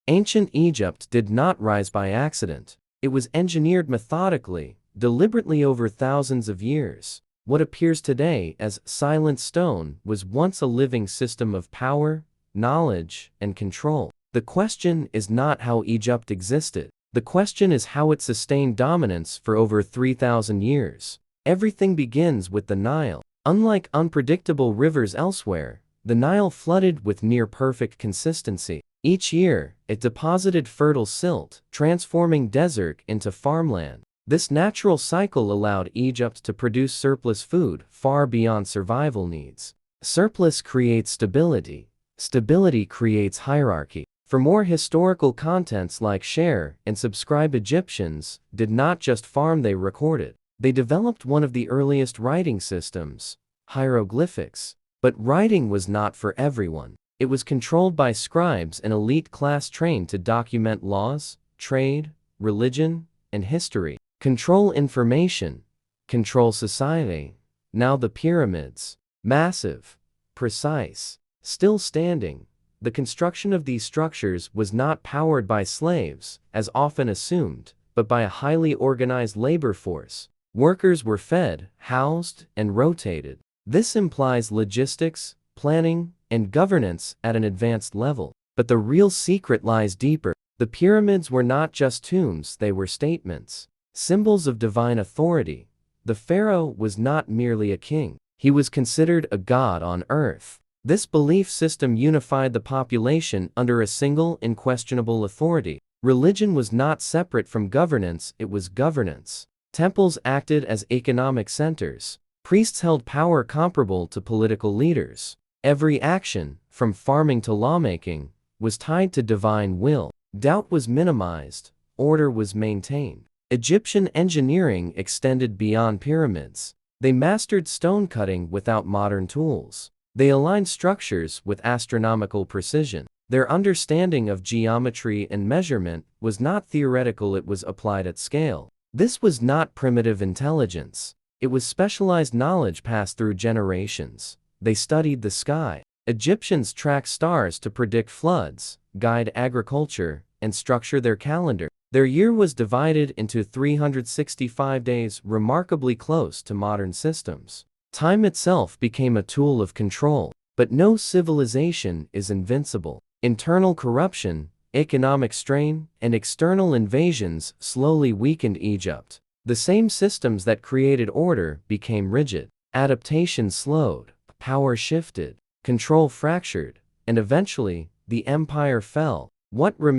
Ancient Egypt did not rise by accident. It was engineered methodically, deliberately over thousands of years. What appears today as silent stone was once a living system of power, knowledge, and control. The question is not how Egypt existed. The question is how it sustained dominance for over 3,000 years. Everything begins with the Nile. Unlike unpredictable rivers elsewhere, the Nile flooded with near-perfect consistency. Each year, it deposited fertile silt, transforming desert into farmland. This natural cycle allowed Egypt to produce surplus food far beyond survival needs. Surplus creates stability. Stability creates hierarchy. For more historical contents like share and subscribe, Egyptians did not just farm, they recorded. They developed one of the earliest writing systems, hieroglyphics. But writing was not for everyone. It was controlled by scribes, an elite class trained to document laws, trade, religion, and history. Control information, control society. Now the pyramids. Massive, precise, still standing. The construction of these structures was not powered by slaves, as often assumed, but by a highly organized labor force. Workers were fed, housed, and rotated. This implies logistics, planning, and governance at an advanced level. But the real secret lies deeper. The pyramids were not just tombs, they were statements. Symbols of divine authority. The pharaoh was not merely a king. He was considered a god on earth. This belief system unified the population under a single, unquestionable authority. Religion was not separate from governance, it was governance. Temples acted as economic centers. Priests held power comparable to political leaders. Every action, from farming to lawmaking, was tied to divine will. Doubt was minimized, order was maintained. Egyptian engineering extended beyond pyramids. They mastered stone cutting without modern tools. They aligned structures with astronomical precision. Their understanding of geometry and measurement was not theoretical, it was applied at scale. This was not primitive intelligence. It was specialized knowledge passed through generations. They studied the sky. Egyptians tracked stars to predict floods, guide agriculture, and structure their calendar. Their year was divided into 365 days, remarkably close to modern systems. Time itself became a tool of control. But no civilization is invincible. Internal corruption, economic strain, and external invasions slowly weakened Egypt. The same systems that created order became rigid. Adaptation slowed, power shifted, control fractured, and eventually, the empire fell. What remained